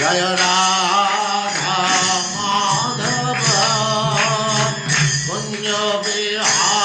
जय राधा माधव कुंज बिहारी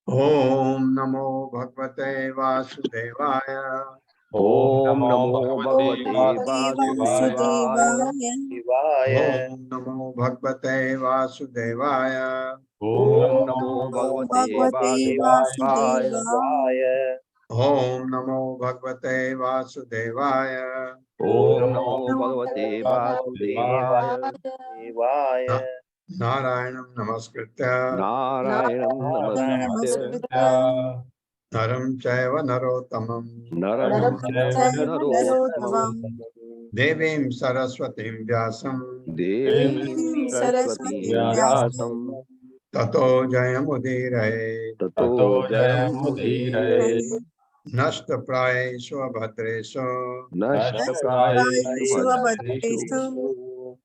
ओम नमो भगवते वासुदेवाय। ओम नमो भगवते वासुदेवाय। ओम नमो भगवते वासुदेवाय। ओम नमो भगवते वासुदेवाय। ओम नमो भगवते वासुदेवाय। ओम नमो भगवते वासुदेवाय। नारायणं नमस्कृत्य नारायणं नमस्कृत्य नरं चैव नरोत्तमं नरं चैव नरोत्तमं देवीं सरस्वतीं व्यासं देवीं सरस्वतीं व्यासं ततो जयमुदीरये ततो जयमुदीरये नष्टप्रायेषु अभद्रेषु नष्टप्रायेषु भद्रेषु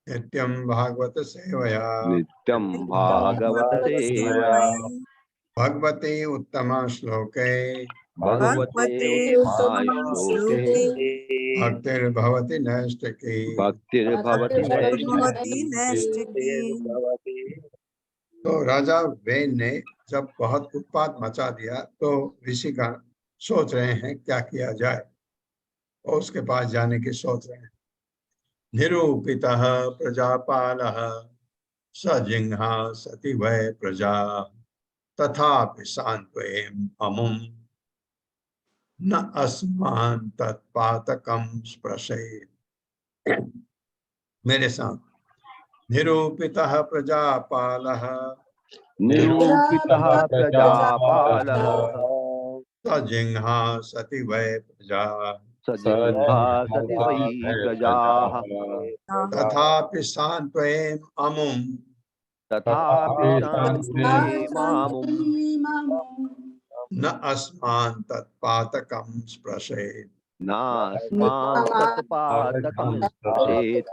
नित्यं भागवत सेवया नित्यं भागवत सेवया भगवते उत्तमा श्लोके भगवते उत्तमाय श्लोके भक्तिर्भवति नैष्टिकी। भक्तिर्भवति नैष्ठिकी। तो राजा वेन ने जब बहुत उत्पात मचा दिया तो ऋषिगण सोच रहे हैं क्या किया जाए और उसके पास जाने की सोच रहे हैं। निरूपितः प्रजापालः सजिह्वा सति वै प्रजा तथापि सान्त्वयम् अमुम् न अस्मान् तत्पातकं स्पृशेत्। मेरे साथ निरूपितः प्रजापालः निरूपितः प्रजापालः सजिह्वा सति वै प्रजा सजिह्वा सति वै प्रजाः तथापि सान्त्वयम् अमुम् तथापि सान्त्वयेमामुम् न अस्मान् तत्पातकं स्पृशेत्। नास्मान् तत्पातकं स्पृशेत्।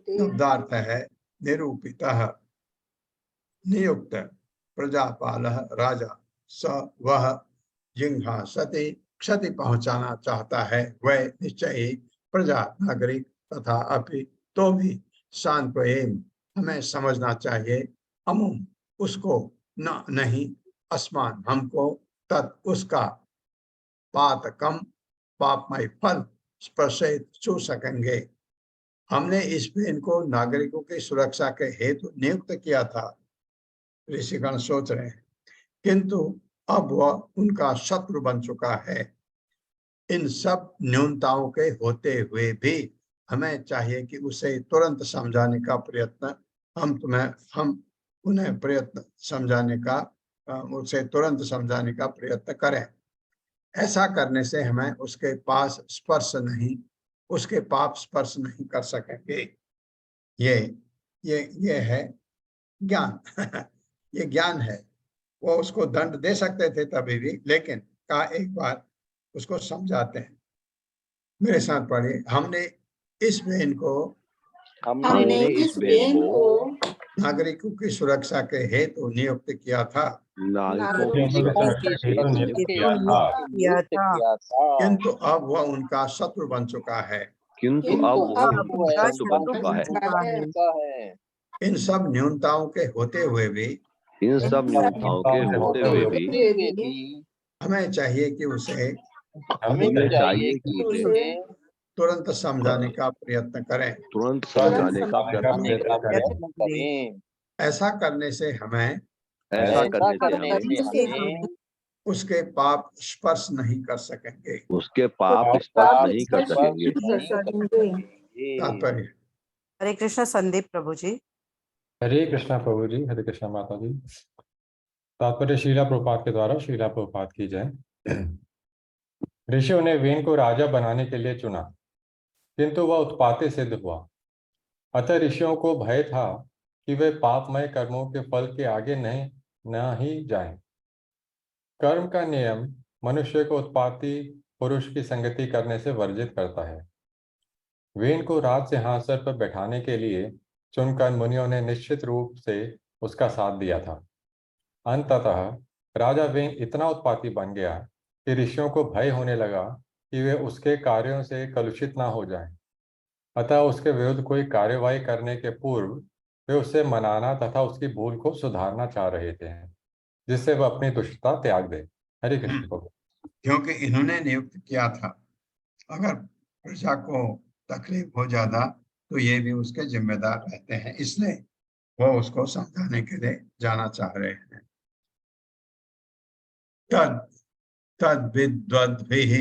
शब्दार्थ है निरूपितः नियुक्त, प्रजापालः राजा, स वह जिह्वा सति क्षति पहुंचाना चाहता है, वह निश्चय ही प्रजा नागरिक तथा अपि तो भी सांत्वयेम हमें समझना चाहिए, अमुम उसको, न नहीं, अस्मान हमको, तत् उसका, पातकम पापमय फल स्पर्शित छू सकेंगे। हमने इस वेन को नागरिकों की सुरक्षा के हेतु नियुक्त किया था, ऋषिगण सोच रहे हैं, किंतु अब वह उनका शत्रु बन चुका है। इन सब न्यूनताओं के होते हुए भी हमें चाहिए कि उसे तुरंत समझाने का प्रयत्न हम उन्हें प्रयत्न समझाने का उसे तुरंत समझाने का प्रयत्न करें। ऐसा करने से हमें उसके पास स्पर्श नहीं, उसके पाप स्पर्श नहीं कर सकेंगे। ये है ज्ञान। ये ज्ञान है। वो उसको दंड दे सकते थे तभी भी, लेकिन कहा एक बार उसको समझाते हैं। मेरे साथ पढ़िए, हमने इस वेन को नागरिकों की सुरक्षा के हेतु नियुक्त किया था, किंतु अब वह उनका शत्रु बन चुका है। इन सब न्यूनताओं के होते हुए भी हमें चाहिए कि उसे तुरंत समझाने का प्रयत्न करें। ऐसा करने से हमें उसके पाप स्पर्श नहीं कर सकेंगे। तात्पर्य। हरे कृष्ण संदीप प्रभु जी। हरे कृष्णा प्रभु जी, हरे कृष्णा माता जी। तात्पर्य श्रीला प्रभुपाद के द्वारा श्रीला प्रभुपाद की जय। ऋषियों ने वेन को राजा बनाने के लिए चुना, किंतु वह उत्पाती सिद्ध हुआ। अतः ऋषियों को भय था कि वे पापमय कर्मों के फल के आगे न ही जाएं। कर्म का नियम मनुष्य को उत्पाती पुरुष की संगति करने से वर्जित करता है। वेन को राज सिंहासन पर बैठाने के लिए चुनकर मुनियों ने निश्चित रूप से उसका साथ दिया था। अंततः राजा वेन इतना उत्पाती बन गया कि ऋषियों को भय होने लगा कि वे उसके कार्यों से कलुषित ना हो जाएं। अतः उसके विरुद्ध कोई कार्यवाही करने के पूर्व वे उसे मनाना तथा उसकी भूल को सुधारना चाह रहे थे, जिससे वह अपनी दुष्टता त्याग दे। हरे कृष्ण प्रभु। क्योंकि इन्होंने नियुक्त किया था, अगर प्रजा को तकलीफ हो जाता तो ये भी उसके जिम्मेदार रहते हैं, इसलिए वो उसको समझाने के लिए जाना चाह रहे हैं। तद विद्वद्भिः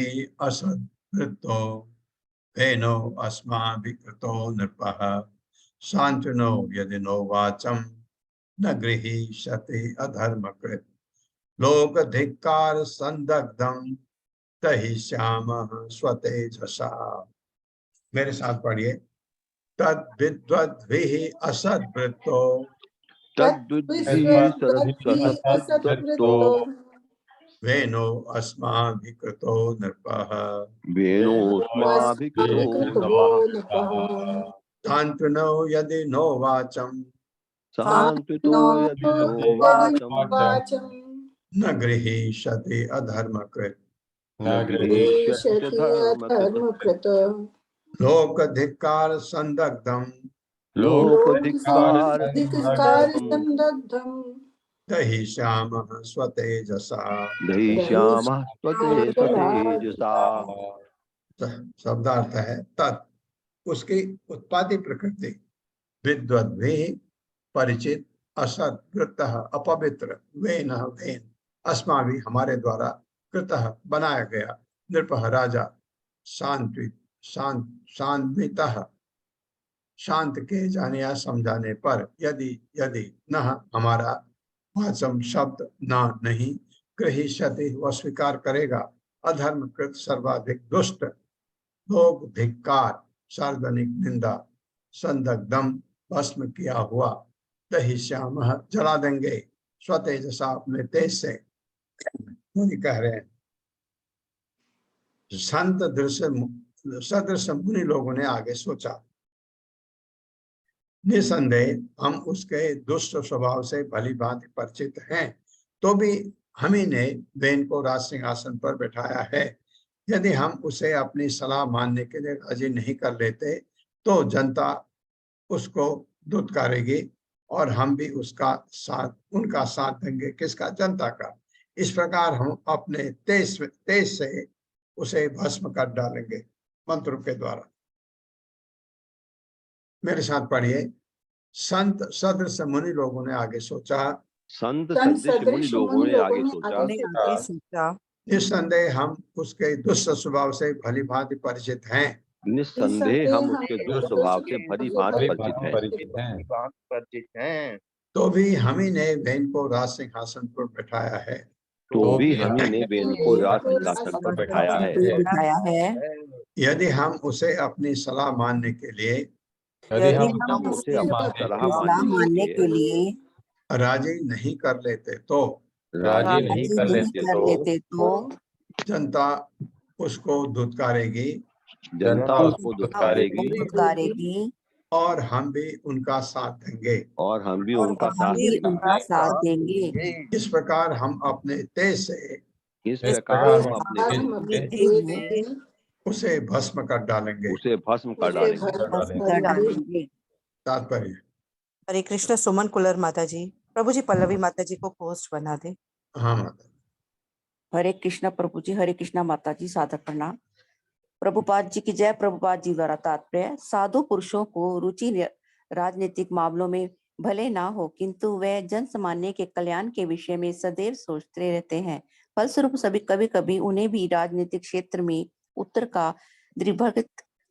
असद्वृत्तो वेनो अस्माभिकृतो नृपः शान्तनो यदि नो वाचम न गृहीष्यति अधर्मकृत्। लोक धिक्कार संदग्धम दहिष्यामः स्वतेजसा। मेरे साथ पढ़िए। तद विद्वद्भिः असद्वृत्तो तद्विद्धि सत्सत्तो वेनो अस्माभिकृतो नृपः वेणोस्माभिकृतो नभः तान्त्रिणो यदि नो वाचम् सान्त्वितो यदि नो वाचम् न गृहीष्यति अधर्मकृत् न गृहीष्यति धर्मकृत् लोक धिक्कार संदग्धम लोकधिक्कार दहिष्यामः स्वतेजसा। दहिष्यामः स्वतेजसा। शब्दार्थ है तत्, उसकी उत्पादी प्रकृति, विद्वद्भिः परिचित, असत कृतः अपवित्र, वेन वेन अस्माभि हमारे द्वारा कृतः बनाया गया, नृपः राजा, शांतितः शांत के जाने या समझाने पर, यदि यदि न हमारा वाचम शब्द न नहीं, गृहीष्यति वह स्वीकार करेगा, अधर्मकृत सर्वाधिक दुष्ट, लोक धिक्कार सार्वजनिक निंदा, संदग्धम भस्म किया हुआ, दहिष्यामः जला देंगे, स्वतेजसा अपने तेज से। मुनि कह रहे हैं संत सदृश मुनि लोगों ने आगे सोचा, निसंदेह हम उसके दुष्ट स्वभाव से भली भांति परिचित हैं, तो भी हम ही ने वेन को राज सिंहासन पर बैठाया है। यदि हम उसे अपनी सलाह मानने के लिए राजी नहीं कर लेते तो जनता उसको दुत्कारेगी और हम भी उनका साथ देंगे। किसका? जनता का। इस प्रकार हम अपने तेज से उसे भस्म कर डालेंगे मंत्रों के द्वारा। मेरे साथ पढ़िए। संत सदृश मुनि लोगों ने आगे सोचा, संत सदृश मुनि लोगों ने आगे सोचा, निस्संदेह हम उसके दुष्ट स्वभाव से भली भांति परिचित हैं। निस्संदेह हम उसके दुष्ट स्वभाव से भली भांति परिचित हैं। तो भी हम ही ने वेन को राज सिंहासन पर बैठाया है। तो भी हम ही ने वेन को राज सिंहासन पर बैठाया है। यदि हम उसे अपनी सलाह मानने के लिए उसे अपनी सलाह मानने के लिए राजी नहीं कर लेते तो जनता उसको धुतकारेगी, और हम भी उनका साथ देंगे। इस प्रकार हम अपने तेज से उसे भस्म कर डालेंगे। तात्पर्य। हरे कृष्ण। सुमन कुलर माता जी। प्रभु जी पल्लवी माता जी को पोस्ट बना दे। हाँ माता। हरे कृष्णा प्रभु जी। हरे कृष्णा माता जी। सादर प्रणाम। प्रभुपाद जी की जय। प्रभुपाद जी द्वारा तात्पर्य, साधु पुरुषों को रुचि राजनीतिक मामलों में भले ना हो, किंतु वे जन सामान्य के कल्याण के विषय में सदैव सोचते रहते हैं। फलस्वरूप सभी कभी कभी उन्हें भी राजनीतिक क्षेत्र में उत्तर का दृढ़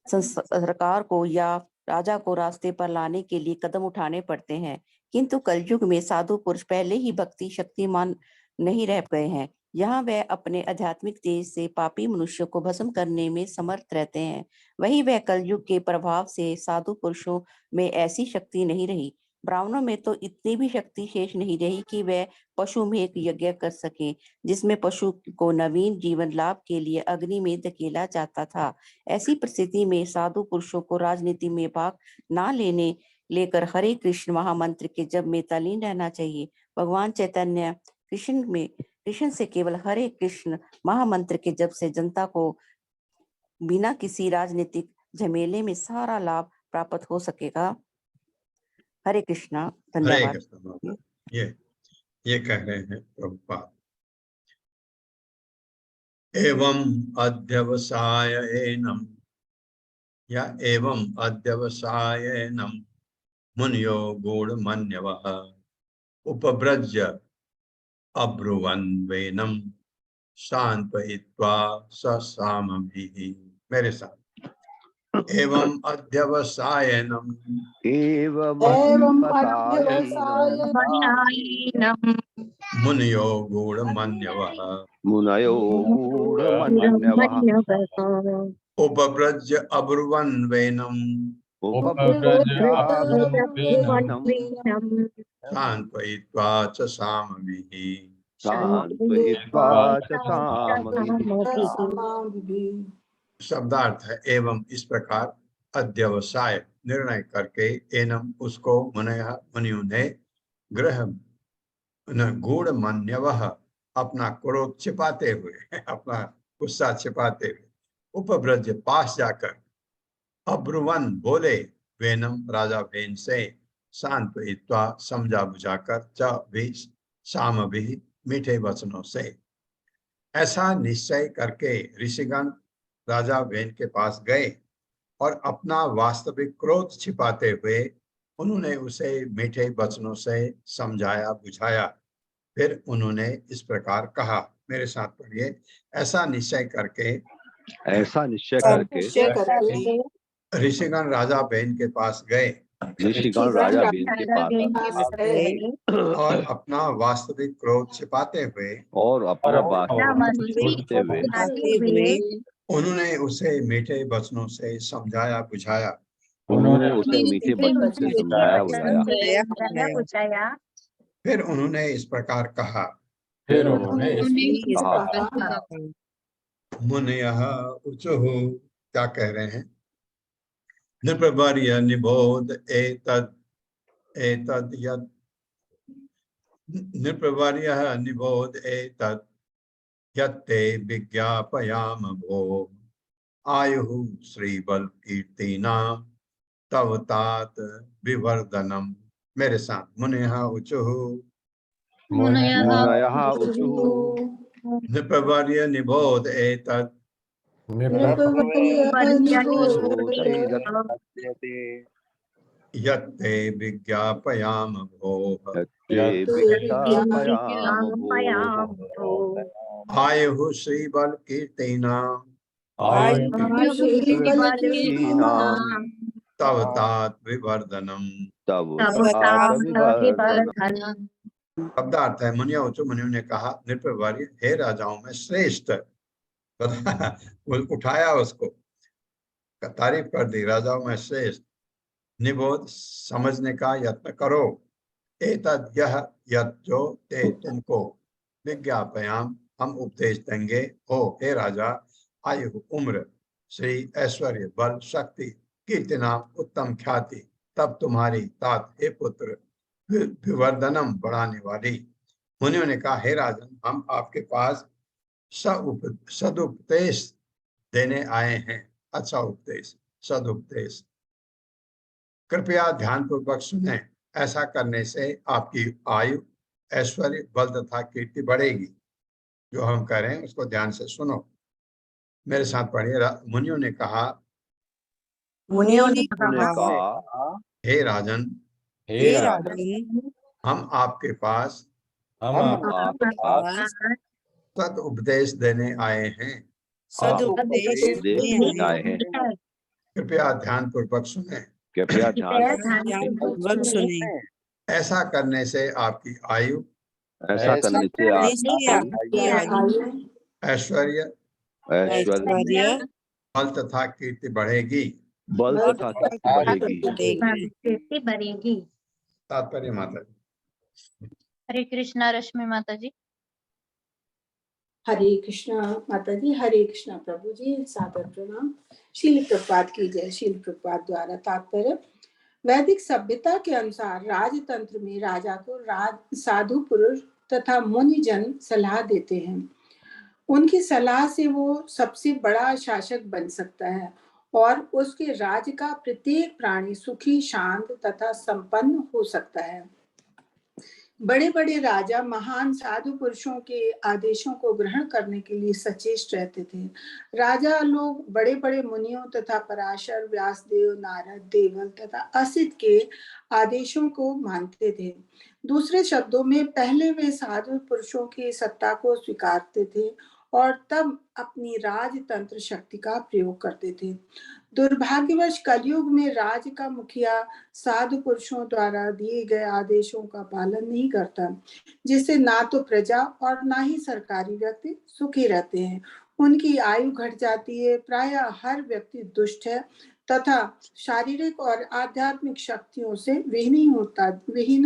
सरकार को या राजा को रास्ते पर लाने के लिए कदम उठाने पड़ते हैं। किंतु कलयुग में साधु पुरुष पहले ही भक्ति शक्तिमान नहीं रह गए हैं। यहाँ वह अपने आध्यात्मिक तेज से पापी मनुष्य को भस्म करने में समर्थ रहते हैं। वही वह कलयुग के प्रभाव से साधु पुरुषों में ऐसी शक्ति नहीं रही। ब्राह्मणों में तो इतनी भी शक्ति शेष नहीं रही कि वह पशु में एक यज्ञ कर सके, जिसमें पशु को नवीन जीवन लाभ के लिए अग्नि में धकेला जाता था। ऐसी परिस्थिति में साधु पुरुषों को राजनीति में भाग ना लेकर हरे कृष्ण महामंत्र के जप में तल्लीन रहना चाहिए। भगवान चैतन्य कृष्ण से केवल हरे कृष्ण महामंत्र के जप से जनता को बिना किसी राजनीतिक झमेले में सारा लाभ प्राप्त हो सकेगा। हरे कृष्णा। धन्यवाद। ये कह रहे हैं प्रभुपाद। एवं अध्यवसायेनम या एवं अध्यवसायेनम मुनियो गूढ़मन्यवः उपव्रज्य अब्रुवन् वेनम शांतयित्वा ससामभिः। मेरे साथ। एवं अध्यवसायेनम मुनियो गूढ़मन्यवः मुनयो गूढ़मन्यवः उपव्रज्य अब्रुवन् वैनम् उपव्रजाब्रुवन्वेनं सान्त्वयित्वा च सामभिः। सान्त्वयित्वा च सामभिः। शब्दार्थ है एवं इस प्रकार अध्यवसाय निर्णय करके एनम उसको मुनियों ने ग्रह गूढ़ मन्यवः अपना क्रोध छिपाते हुए अपना गुस्सा छिपाते हुए उपव्रज पास जाकर अब्रुवन बोले वेनम राजा वेन से सांत्वयित्वा समझा बुझाकर च भी साम भी मीठे वचनों से। ऐसा निश्चय करके ऋषिगण राजा वेन के पास गए और अपना वास्तविक क्रोध छिपाते हुए उन्होंने उसे मीठे वचनों से समझाया बुझाया। फिर उन्होंने इस प्रकार कहा, मेरे साथ पढ़िए। ऐसा निश्चय करके ऋषिगण राजा बेन के पास गए ऋषिगण राजा बेन के पास गए और अपना वास्तविक क्रोध छिपाते हुए उन्होंने उसे मीठे वचनों से समझाया बुझाया। फिर उन्होंने इस प्रकार कहा, मुनयः ऊचुः, क्या कह रहे हैं? नृपवर्य निबोध एतद् यत् नृपवर्यः निबोध एतद् यत्ते विज्ञापयाम भो आयुः श्रीबल कीर्तिनां तव तात विवर्धनम। मेरे साथ, मुनयः ऊचुः नृपवर्य निबोध एतद् यत्ते विज्ञापयाम भोः आयुः श्रीबल कीर्तिनां तव तात विवर्धनम। शब्दार्थ है, मुनिया ऊचु मुनियों ने कहा, नृपवर्य, हे राजाओं में श्रेष्ठ। उठाया उसको, तारीफ कर दी, राजाओं में श्रेष्ठ। निबोध, समझने का यत्न करो। एतद्, यह, यत्, जो, ते, तुमको, विज्ञापयाम, हम उपदेश देंगे, हो, हे राजा, आयु, उम्र, श्री, ऐश्वर्य, बल, शक्ति, कीर्तिनाम, उत्तम ख्याति, तब तुम्हारी, तात, हे पुत्र, विवर्धनम, बढ़ाने वाली। मुनियों ने कहा, हे राजन, हम आपके पास सदुपदेश देने आए हैं। अच्छा उपदेश, सदुपदेश, कृपया ध्यान पूर्वक सुने। ऐसा करने से आपकी आयु, ऐश्वर्य, बल तथा कीर्ति बढ़ेगी। जो हम कह रहे हैं उसको ध्यान से सुनो, मेरे साथ पढ़िए। मुनियों ने कहा, हे राजन, हम आपके पास सद उपदेश देने आए हैं। कृपया ध्यान पूर्वक सुने। ऐसा करने से आपकी आयु, ऐश्वर्य, बल तथा कीर्ति बढ़ेगी। तात्पर्य माता जी। हरे कृष्णा रश्मि माता जी। हरे कृष्णा माता जी, हरे कृष्णा प्रभु जी, सादर प्रणाम। शील प्रपात की जय। शील प्रपात द्वारा तात्पर्य, वैदिक सभ्यता के अनुसार राजतंत्र में राजा को साधु पुरुष तथा मुनिजन सलाह देते हैं। उनकी सलाह से वो सबसे बड़ा शासक बन सकता है और उसके राज्य का प्रत्येक प्राणी सुखी, शांत तथा संपन्न हो सकता है। बड़े बड़े राजा महान साधु पुरुषों के आदेशों को ग्रहण करने के लिए सचेष्ट रहते थे। राजा लोग बड़े बड़े मुनियों तथा पराशर, व्यासदेव, नारद, देवल तथा असित के आदेशों को मानते थे। दूसरे शब्दों में, पहले वे साधु पुरुषों की सत्ता को स्वीकारते थे और तब अपनी राजतंत्र शक्ति का प्रयोग करते थे। दुर्भाग्यवश कलयुग में राज्य का मुखिया साधु पुरुषों द्वारा दिए गए आदेशों का पालन नहीं करता, जिससे ना तो प्रजा और ना ही सरकारी व्यक्ति सुखी रहते हैं। उनकी आयु घट जाती है। प्रायः हर व्यक्ति दुष्ट है तथा शारीरिक और आध्यात्मिक शक्तियों से विहीन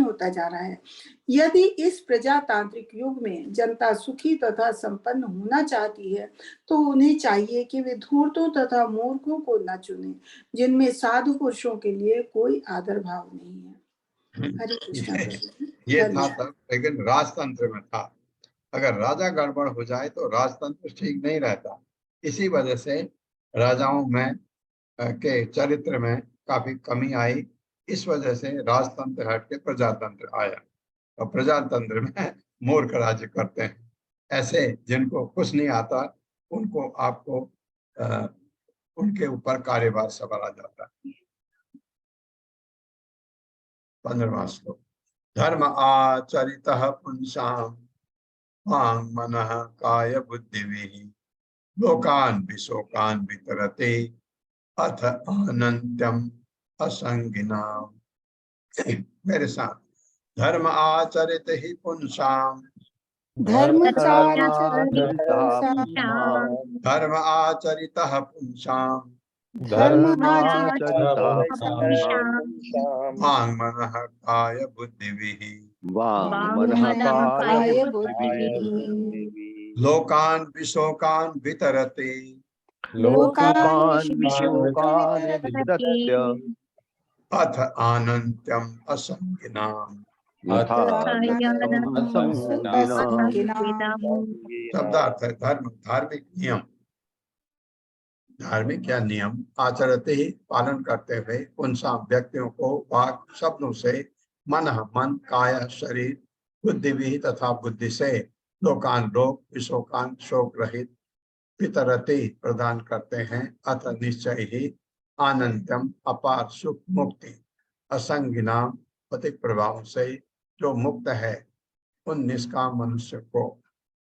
होता जा रहा है। यदि इस प्रजातांत्रिक युग में जनता सुखी तथा संपन्न होना चाहती है तो उन्हें चाहिए कि वे धूर्तों तथा मूर्खों को न चुने, जिनमें साधु पुरुषों के लिए कोई आदर भाव नहीं है। हरे कृष्णा प्रभु। ये था धन्यवाद। तब, लेकिन राजतंत्र में था। अगर राजा गड़बड़ हो जाए तो राजतंत्र ठीक नहीं रहता। इसी वजह से राजाओं में के चरित्र में काफी कमी आई। इस वजह से राजतंत्र हट के प्रजातंत्र आया, और प्रजातंत्र में मूर्ख राज्य करते हैं। ऐसे जिनको कुछ नहीं आता उनको आपको उनके ऊपर कार्यभार सवारा जाता है। 15वां श्लोक। धर्म आचरितः पुंसां वांग मनः काय बुद्धिभिः लोकान् विशोकान् वितरते अथ अनंत्यम असंगिनाम। मेरे साथ, धर्म आचरित ही पुंसाम, धर्म आचरितः पुंसाम वांग मनः काय बुद्धिभिः लोकान् विशोकान् वितरते अथ अनंत्यम असंगिनाम। शब्दार्थ है धर्म, धार्मिक नियम। धार्मिक या नियम आचरते ही, पालन करते हुए, उन सब व्यक्तियों को वाक शब्दों से, मन मन काय शरीर, बुद्धि भी तथा बुद्धि से, लोकान लोक, विशोकान शोक रहित, पितरते प्रदान करते हैं, अथ निश्चय ही, आनंदम अपार सुख मुक्ति, असंगिनाम पतिक प्रभाव से जो मुक्त है उन निष्काम मनुष्य को।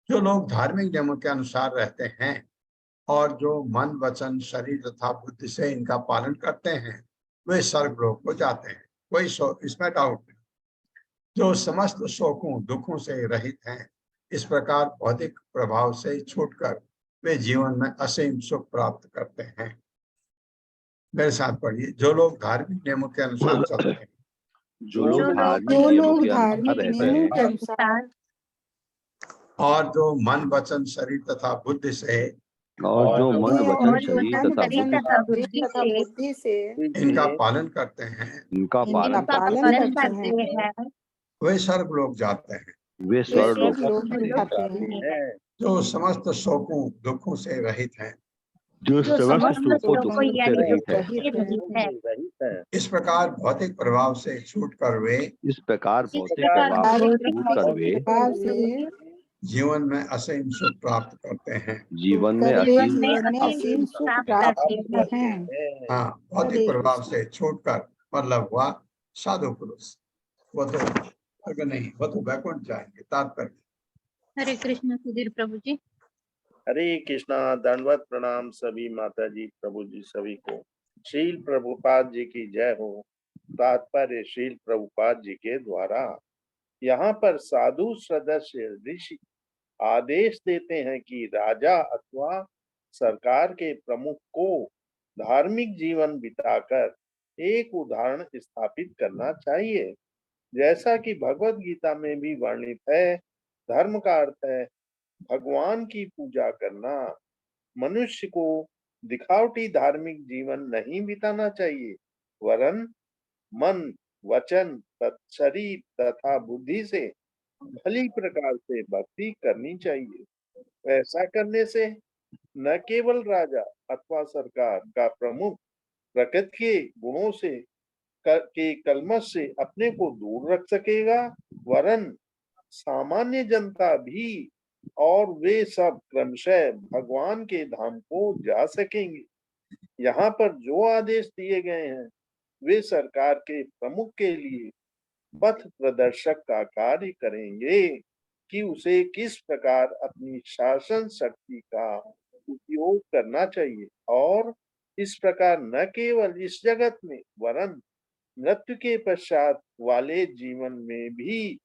जो लोग धार्मिक नियमों के अनुसार रहते हैं और जो मन वचन शरीर तथा बुद्धि से इनका पालन करते हैं वे स्वर्गलोक को जाते हैं, कोई इसमें डाउट नहीं। जो समस्त शोकों दुखों से रहित हैं, इस प्रकार भौतिक प्रभाव से छूटकर वे जीवन में असीम सुख प्राप्त करते हैं। मेरे साथ पढ़िए। जो लोग धार्मिक नियमों के अनुसार चलते हैं, जो लोग धार्मिक नियमों के अनुसार और जो मन वचन शरीर तथा बुद्धि से, और जो मन वचन शरीर तथा बुद्धि से इनका पालन करते हैं, इनका पालन करते हैं, वे स्वर्गलोक जाते हैं। वे स्वर्गलोक जाते हैं। जो समस्त शोकों दुखों से रहित हैं, जो समस्त शोकों दुखों से रहित है। इस प्रकार भौतिक प्रभाव से छूटकर वे, इस प्रकार भौतिक प्रभाव से छूटकर वे जीवन में असीम सुख प्राप्त करते हैं। जीवन में असीम सुख प्राप्त करते हैं। हाँ, भौतिक प्रभाव से छूटकर मतलब हुआ साधु पुरुष। वो तो स्वर्ग नहीं, वो तो वैकुंठ जाएंगे। तात्पर्य। हरे कृष्ण सुधीर प्रभु जी। हरे कृष्णा। दंडवत प्रणाम सभी माता जी प्रभु जी सभी को। श्रील प्रभुपाद जी की जय हो। तात्पर्य श्रील प्रभुपाद जी के द्वारा यहाँ पर साधु सदस्य ऋषि आदेश देते हैं कि राजा अथवा सरकार के प्रमुख को धार्मिक जीवन बिताकर एक उदाहरण स्थापित करना चाहिए। जैसा कि भगवत गीता में भी वर्णित है, धर्म का अर्थ है भगवान की पूजा करना। मनुष्य को दिखावटी धार्मिक जीवन नहीं बिताना चाहिए, वरन मन वचन शरीर तथा बुद्धि से भली प्रकार से भक्ति करनी चाहिए। ऐसा करने से न केवल राजा अथवा सरकार का प्रमुख प्रकृति के गुणों से के कलमश से अपने को दूर रख सकेगा, वरन सामान्य जनता भी और वे सब क्रमशः भगवान के धाम को जा सकेंगे। यहाँ पर जो आदेश दिए गए हैं वे सरकार के प्रमुख के लिए पथ प्रदर्शक का कार्य करेंगे कि उसे किस प्रकार अपनी शासन शक्ति का उपयोग करना चाहिए और इस प्रकार न केवल इस जगत में वरन मृत्यु के पश्चात वाले जीवन में भी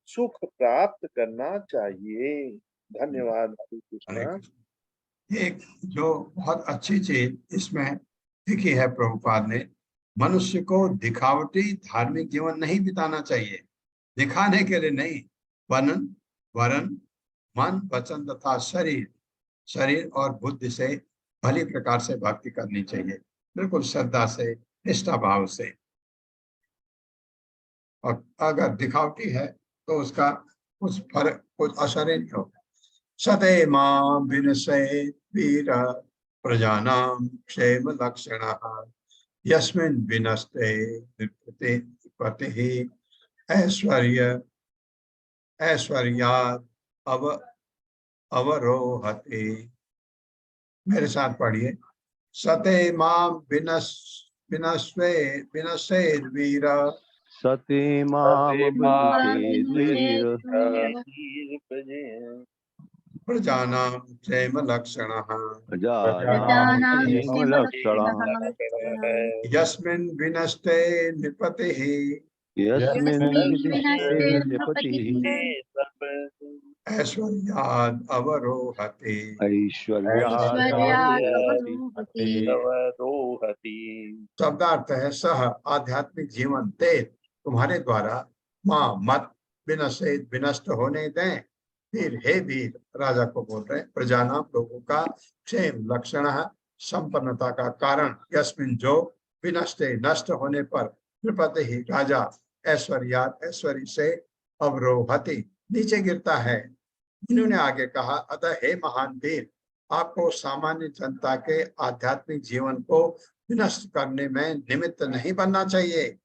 सुख प्राप्त करना चाहिए। धन्यवाद हरे हरे कृष्णा। कृष्ण। एक जो बहुत अच्छी चीज इसमें लिखी है प्रभुपाद ने, मनुष्य को दिखावटी धार्मिक जीवन नहीं बिताना चाहिए, दिखाने के लिए नहीं, वरन वरन मन वचन तथा शरीर और बुद्धि से भली प्रकार से भक्ति करनी चाहिए, बिल्कुल श्रद्धा से, निष्ठा भाव से। और अगर दिखावटी है तो उसका कुछ फर्क, कुछ असर ही नहीं होगा। सते मां विनशे वीर प्रजानां क्षेम लक्षणः यस्मिन् विनस्ते पतिः ऐश्वर्यात् अवरोहते। मेरे साथ पढ़िए। सते मां विनश्येद् वीर सती माम वीर प्रजानां क्षेम लक्षणः प्रजानां लक्षणः यस्मिन् विनष्टे नृपतिः यस्मिन् विदिष्टे नृपतिः ऐश्वर्याद् अवरोहते। ऐश्वर्यादवरोहति। शब्दार्थ है सह आध्यात्मिक जीवन ते तुम्हारे द्वारा मां मत विनष्ट होने दें। फिर हे वीर, राजा को बोल रहे, प्रजानाम लोगों का क्षेम लक्षण संपन्नता का कारण, यस्मिन जो विनष्टे नष्ट होने पर नृपति ही राजा ऐश्वर्य से अवरोहति नीचे गिरता है। इन्होंने आगे कहा, अतः हे महान वीर, आपको सामान्य जनता के आध्यात्मिक जीवन को विनष्ट करने में निमित्त नहीं बनना चाहिए।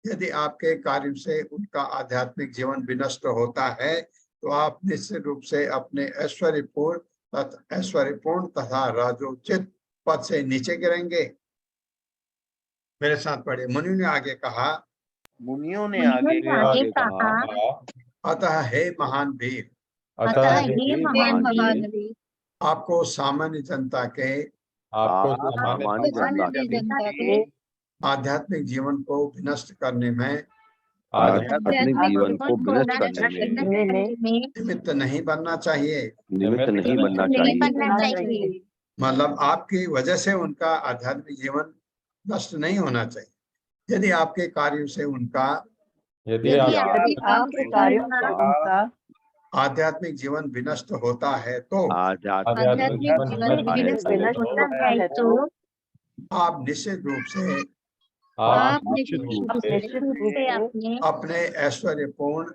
यदि आपके कार्य से उनका आध्यात्मिक जीवन विनष्ट होता है तो आप निश्चित रूप से अपने ऐश्वर्यपूर्ण तथा राजोचित पद से नीचे गिरेंगे। मेरे साथ पढ़े। मुनियों ने आगे कहा, अतः हे महान वीर, अतः हे महान वीर, आपको सामान्य जनता के आध्यात्मिक जीवन को विनष्ट करने में आध्यात्मिक जीवन को विनष्ट करने में निमित्त नहीं बनना चाहिए। निमित्त नहीं बनना चाहिए। मतलब आपकी वजह से उनका आध्यात्मिक जीवन नष्ट नहीं होना चाहिए। यदि आपके कार्यों से उनका आध्यात्मिक जीवन विनष्ट होता है तो आध्यात्मिक जीवन आप निश्चित रूप से अपने ऐश्वर्यपूर्ण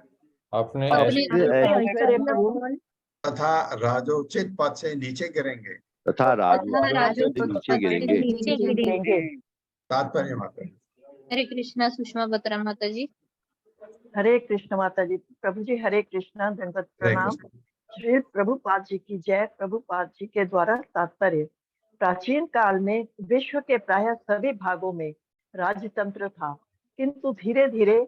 तथा राजोचित पद से नीचे गिरेंगे। नीचे गिरेंगे। तात्पर्य माता जी। हरे कृष्णा। सुषमा बत्रा माता जी। हरे कृष्ण माता जी। प्रभु जी हरे कृष्णा, दंडवत प्रणाम। श्री प्रभुपाद जी की जय। प्रभुपाद जी के द्वारा तात्पर्य, प्राचीन काल में विश्व के प्राय सभी भागों में राजतंत्र था, किंतु धीरे धीरे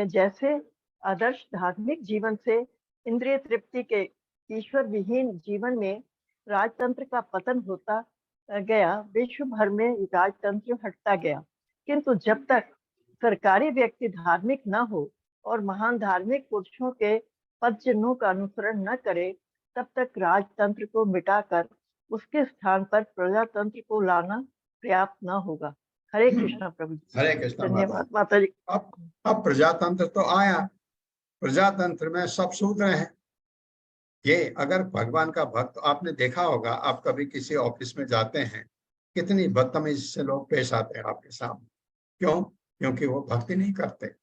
जैसे आदर्श धार्मिक जीवन से इंद्रिय तृप्ति के ईश्वर विहीन जीवन में राजतंत्र का पतन होता गया, विश्व भर में राजतंत्र हटता गया। किंतु जब तक सरकारी व्यक्ति धार्मिक न हो और महान धार्मिक पुरुषों के पद चिन्हों का अनुसरण न करे, तब तक राजतंत्र को मिटाकर उसके स्थान पर प्रजातंत्र को लाना पर्याप्त न होगा। हरे कृष्णा प्रभु जी। हरे कृष्णा। धन्यवाद माता जी। अब प्रजातंत्र तो आया, प्रजातंत्र में सब शूद्र हैं। ये अगर भगवान का भक्त, आपने देखा होगा, आप कभी किसी ऑफिस में जाते हैं, कितनी बदतमीजी से लोग पेश आते हैं आपके सामने। क्यों? क्योंकि वो भक्ति नहीं करते।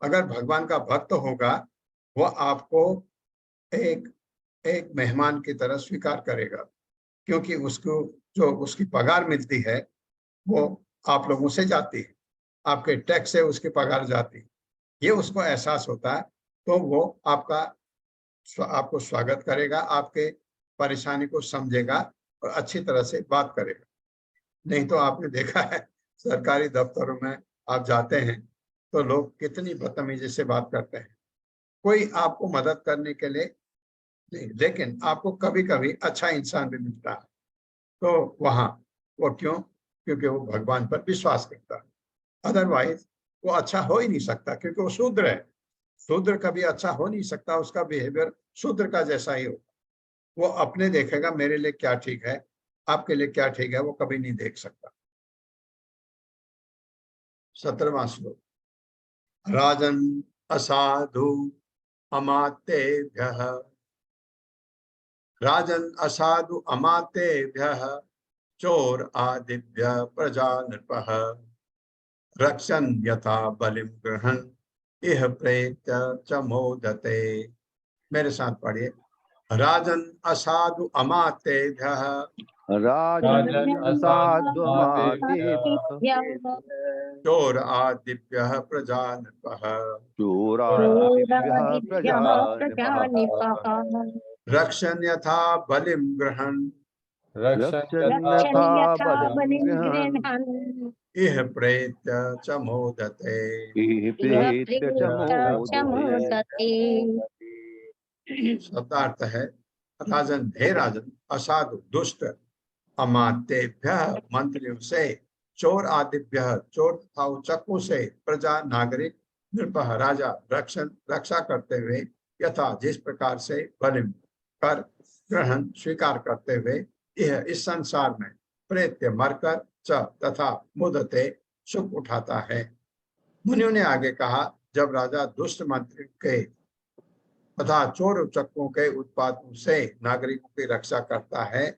अगर भगवान का भक्त होगा, वो आपको एक मेहमान की तरह स्वीकार करेगा, क्योंकि उसको जो उसकी पगार मिलती है वो आप लोगों से जाती है, आपके टैक्स से उसकी पगार जाती है। ये उसको एहसास होता है, तो वो आपको स्वागत करेगा, आपके परेशानी को समझेगा और अच्छी तरह से बात करेगा। नहीं तो आपने देखा है सरकारी दफ्तरों में आप जाते हैं तो लोग कितनी बदतमीजी से बात करते हैं। कोई आपको मदद करने के लिए नहीं, लेकिन आपको कभी कभी अच्छा इंसान भी मिलता है, तो वहां वो क्यों? क्योंकि वो भगवान पर विश्वास करता है। अदरवाइज वो अच्छा हो ही नहीं सकता, क्योंकि वो शूद्र है। शूद्र कभी अच्छा हो नहीं सकता, उसका बिहेवियर शूद्र का जैसा ही हो। वो अपने देखेगा मेरे लिए क्या ठीक है, आपके लिए क्या ठीक है, वो कभी नहीं देख सकता। 17वां श्लोक। राजन असाधु अमातेभ्यः, राजन असाधु अमातेभ्यः चोर आदिभ्य प्रजा नृपः रक्षन् यथा बलिं गृहन् इह प्रेत्य च मोदते। मेरे साथ पढ़िए। राजन असाधु अमातेभ्यः राजन असाध्वमातेभ्यः चोर आदिभ्यः प्रजा नृपः चोरादिभ्यः प्रजानपः रक्षन् यथा बलिं गृहन् रक्षन् यथा बलिं गृहन् इह प्रेत्य च मोदते। इह प्रेत्य च मोदते। शब्दार्थ है, राजन हे राजन, असाधु दुष्ट, अमात्यभ्य मंत्रियों से, चोर आदिभ्य चोर तथा उचकों से, प्रजा नागरिक, नृपः राजा, रक्षा करते हुए, यथा जिस प्रकार से, बलिम कर ग्रहण स्वीकार करते हुए, यह इस संसार में प्रेत्य मरकर च तथा मुदते सुख उठाता है। मुनियों ने आगे कहा, जब राजा दुष्ट मंत्री के तथा चोर उचक्कों के उत्पातों से नागरिकों की रक्षा करता है,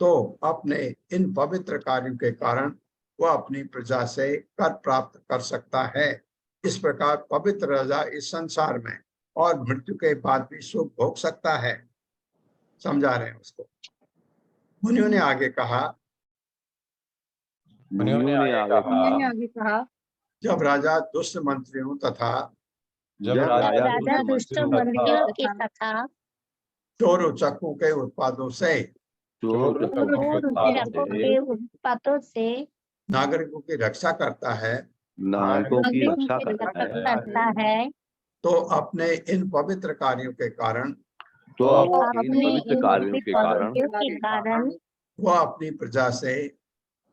तो अपने इन पवित्र कार्यों के कारण वह अपनी प्रजा से कर प्राप्त कर सकता है। इस प्रकार पवित्र राजा इस संसार में और मृत्यु के बाद भी सुख भोग सकता है। समझा रहे हैं उसको। मुनियों ने आगे कहा, मुनियों ने आगे कहा, जब राजा दुष्ट मंत्रियों तथा जब राजा दुष्ट मंत्रियों तथा चोर उचक्कों के उत्पादों से चोर के उत्पातों से नागरिकों की रक्षा करता है, नागरिकों की रक्षा करता है, तो अपने इन पवित्र कार्यों के कारण तो अपने इन पवित्र कार्यों के कारण वह अपनी प्रजा से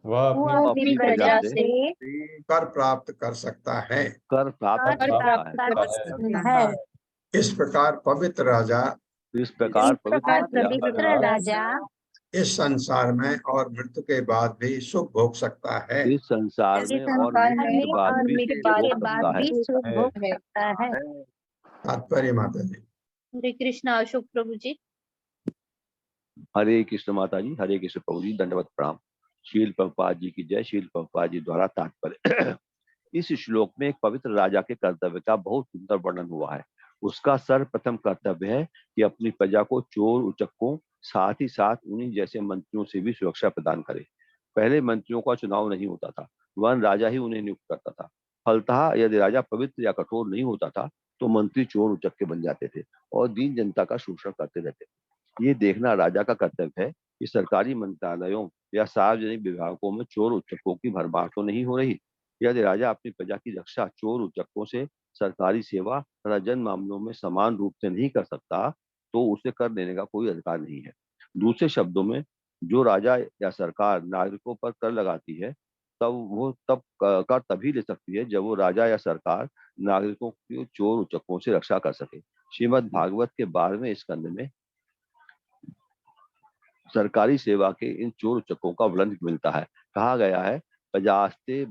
वह अपनी प्रजा से कर प्राप्त कर सकता है। कर प्राप्त कर सकता है। इस प्रकार पवित्र राजा इस प्रकार पवित्र राजा इस संसार में और मृत्यु के बाद भी सुख भोग सकता है। इस संसार में और मृत्यु के बाद भी सुख भोग सकता है। तात्पर्य माता जी। हरे कृष्णा। अशोक प्रभु जी। हरे कृष्ण माता जी, हरे कृष्ण प्रभु जी, दंडवत प्रणाम। शील प्रभुपाद जी की जय। शील प्रभुपाद जी द्वारा तात्पर्य। इस श्लोक में एक पवित्र राजा के कर्तव्य का बहुत सुंदर वर्णन हुआ है। उसका सर्वप्रथम कर्तव्य है कि अपनी प्रजा को चोर उचक्कों, साथ ही साथ उन्हीं जैसे मंत्रियों से भी सुरक्षा प्रदान करे। पहले मंत्रियों का चुनाव नहीं होता था, वन राजा ही उन्हें नियुक्त करता था। फलतः यदि राजा पवित्र या कठोर नहीं होता था तो मंत्री चोर उचक्के बन जाते थे और दीन जनता का शोषण करते रहते थे। ये देखना राजा का कर्तव्य है कि सरकारी मंत्रालयों या सार्वजनिक विभागों में चोर उचक्कों की भरमार तो नहीं हो रही। यदि राजा अपनी प्रजा की रक्षा चोर उचक्कों से, सरकारी सेवा तथा जन मामलों में समान रूप से नहीं कर सकता तो उसे कर देने का कोई अधिकार नहीं है। दूसरे शब्दों में, जो राजा या सरकार नागरिकों पर कर लगाती है तब कर तभी ले सकती है जब वो राजा या सरकार नागरिकों की चोर उचक्कों से रक्षा कर सके। श्रीमद् भागवत के 12वें स्कंद में सरकारी सेवा के इन चोर उचक्कों का वर्णन मिलता है। कहा गया है, प्रजास्ते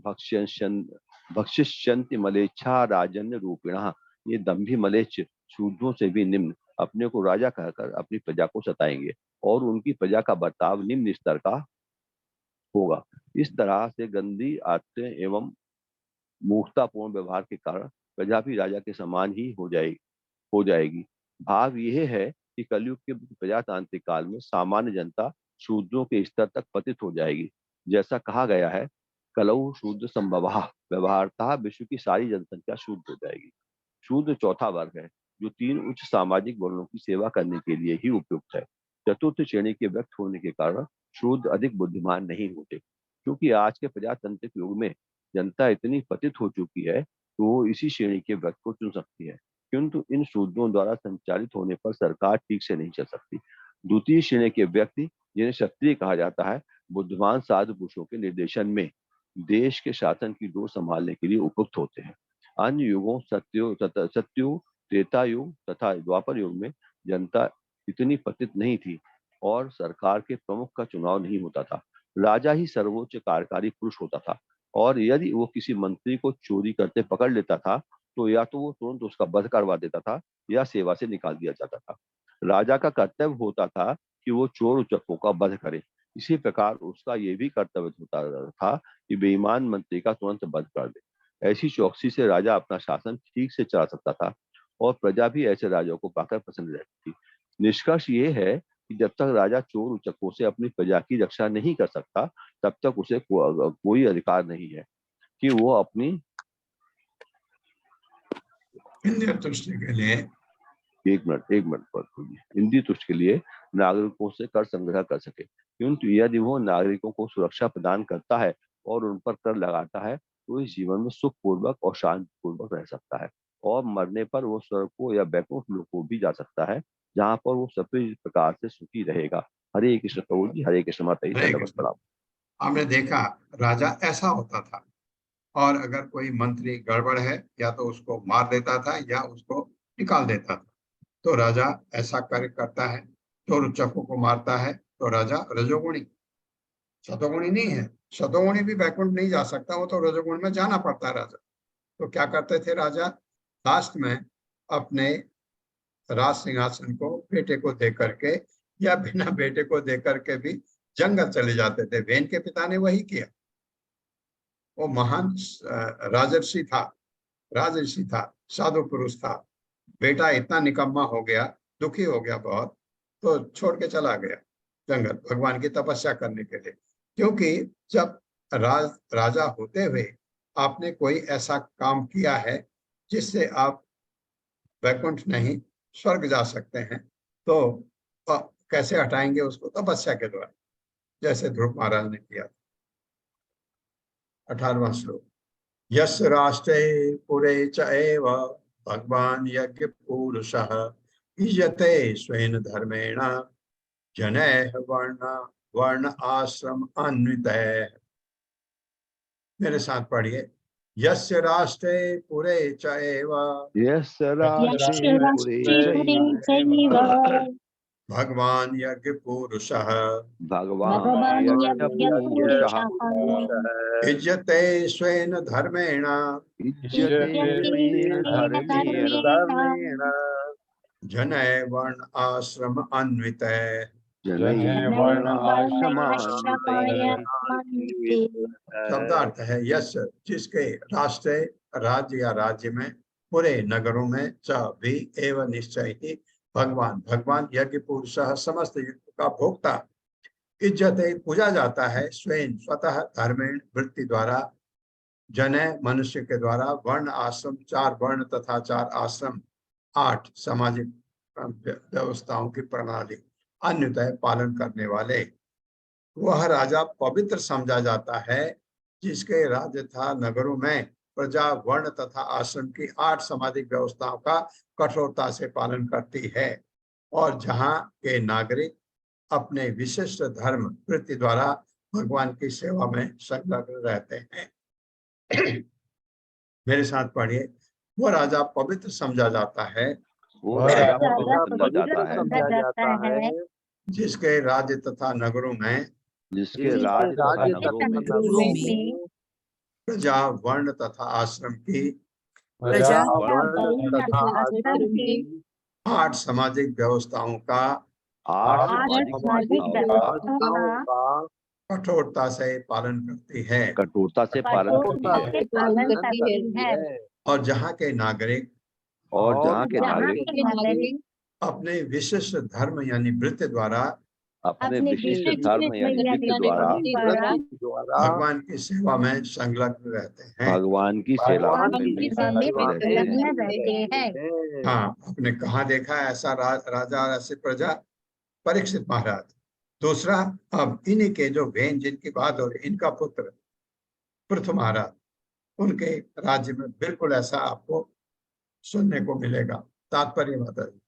भक्षिष्यन्ति मलेच्छा राजन्य रूपिणः। ये दंभी मलेच्छ शूद्रों से भी निम्न अपने को राजा कहकर अपनी प्रजा को सताएंगे और उनकी प्रजा का बर्ताव निम्न स्तर का होगा। इस तरह से गंदी आदतें एवं मूर्खतापूर्ण व्यवहार के कारण प्रजा भी राजा के समान ही हो जाएगी। भाव यह है कि कलयुग के प्रजातांत्रिक काल में सामान्य जनता शूद्रों के स्तर तक पतित हो जाएगी। जैसा कहा गया है, कलौ शूद्र संभवः, व्यवहारतः विश्व की सारी जनसंख्या शूद्र हो जाएगी। शूद्र चौथा वर्ग है जो 3 उच्च सामाजिक वर्णों की सेवा करने के लिए ही उपयुक्त है। चतुर्थ श्रेणी के व्यक्त होने के कारण शूद्र अधिक बुद्धिमान नहीं होते, क्योंकि आज के प्रजातांत्रिक युग में जनता इतनी पतित हो चुकी है तो वो इसी श्रेणी के व्यक्ति को चुन सकती है, किंतु इन शूद्रों द्वारा संचालित होने पर सरकार ठीक से नहीं चल सकती। द्वितीय श्रेणी के व्यक्ति, जिन्हें क्षत्रिय कहा जाता है, बुद्धिमान साधु पुरुषों के निर्देशन में देश के शासन की डोर संभालने के लिए उपयुक्त होते हैं। अन्य युगों सत्युग, त्रेता युग तथा द्वापर युग में जनता इतनी पतित नहीं थी और सरकार के प्रमुख का चुनाव नहीं होता था। राजा ही सर्वोच्च कार्यकारी पुरुष होता था और यदि वो किसी मंत्री को चोरी करते पकड़ लेता था तो या तो वो तुरंत उसका वध करवा देता था या सेवा से निकाल दिया जाता था। राजा का कर्तव्य होता था कि वो चोर उचक्कों का वध करे। इसी प्रकार उसका ये भी कर्तव्य होता था कि बेईमान मंत्री का तुरंत वध कर दे। ऐसी चौकसी से राजा अपना शासन ठीक से चला सकता था और प्रजा भी ऐसे राजाओं को पाकर प्रसन्न रहती थी। निष्कर्ष ये है कि जब तक राजा चोर उचक्कों से अपनी प्रजा की रक्षा नहीं कर सकता तब तक उसे कोई अधिकार नहीं है कि वो अपनी इंद्रिय तुष्टि के लिए एक मिनट पर हिंदी तुष्ट के लिए नागरिकों से कर संग्रह कर सके। किंतु यदि वो नागरिकों को सुरक्षा प्रदान करता है और उन पर कर लगाता है तो इस जीवन में सुखपूर्वक और शांतिपूर्वक रह सकता है और मरने पर वो स्वर्ग को या वैकुंठ लोक को भी जा सकता है जहाँ पर वो सभी प्रकार से सुखी रहेगा। हरे कृष्ण प्रभु जी, हरे कृष्ण माता जी, हरे दंडवत कृष्ण। प्रणाम। हमने देखा राजा ऐसा होता था और अगर कोई मंत्री गड़बड़ है या तो उसको मार देता था या उसको निकाल देता था। तो राजा ऐसा कार्य करता है, चोर उचक्कों को मारता है तो राजा रजोगुणी, शतगुणी नहीं है। शतगुणी भी वैकुंठ नहीं जा सकता, वो तो रजोगुण में जाना पड़ता है राजा। तो क्या करते थे राजा, लास्ट में अपने राज सिंहासन को बेटे को दे करके या बिना बेटे को दे करके भी जंगल चले जाते थे। वेन के पिता ने वही किया। वो महान राजर्षि था, साधु पुरुष था। बेटा इतना निकम्मा हो गया, दुखी हो गया बहुत, तो छोड़ के चला गया जंगल भगवान की तपस्या करने के लिए। क्योंकि जब राजा होते हुए आपने कोई ऐसा काम किया है जिससे आप वैकुंठ नहीं स्वर्ग जा सकते हैं, तो कैसे हटाएंगे उसको? तपस्या के द्वारा, जैसे ध्रुव महाराज ने किया। 18वां श्लोक। यस्य राष्ट्रे पुरे च एव भगवान यज्ञ पुरुषः युज्यते स्वेन धर्मेण जनैः वर्ण आश्रम अन्वितैः। मेरे साथ पढ़िए। यस्य राष्ट्रे पुरे च एव यस्य राष्ट्रे भगवान यज्ञ पुरुषः भगवान यज्ञ पुरुषः युज्यते स्वेन धर्मेण जनैः वर्ण आश्रम अन्वितैः। शब्दार्थ है यश, जिसके राष्ट्र राज्य या राज्य में पूरे नगरों में च भी एवं निश्चय ही भगवान यज्ञ पुरुष समस्त युग का भोक्ता इज्जत पूजा जाता है स्वयं स्वतः धर्मेण वृत्ति द्वारा जन मनुष्य के द्वारा वर्ण आश्रम 4 वर्ण तथा 4 आश्रम 8 सामाजिक व्यवस्थाओं की प्रणाली अन्यतः पालन करने वाले। वह राजा पवित्र समझा जाता है जिसके राज्य तथा नगरों में प्रजा वर्ण तथा आश्रम की 8 सामाजिक व्यवस्थाओं का कठोरता से पालन करती है और जहां के नागरिक अपने विशिष्ट धर्म वृत्ति द्वारा भगवान की सेवा में संलग्न रहते हैं। मेरे साथ पढ़िए। वो राजा पवित्र समझा जाता है, वो राजा पवित्र समझा जाता है जिसके राज्य तथा नगरों में प्रजा वर्ण तथा आश्रम की 8 सामाजिक व्यवस्थाओं का कठोरता से पालन करती है और जहाँ के नागरिक अपने विशिष्ट धर्म यानी वृत्ति द्वारा अपने विशिष्ट धर्म यानी वृत्ति द्वारा भगवान की सेवा में संलग्न रहते हैं। भगवान की सेवा में रहते हैं। हाँ, आपने कहाँ देखा ऐसा राजा और ऐसे प्रजा? परीक्षित महाराज। दूसरा, अब इन्हीं के जो वेन जिनकी बात हो रही, इनका पुत्र पृथु महाराज, उनके राज्य में बिल्कुल ऐसा आपको सुनने को मिलेगा। तात्पर्य माता जी।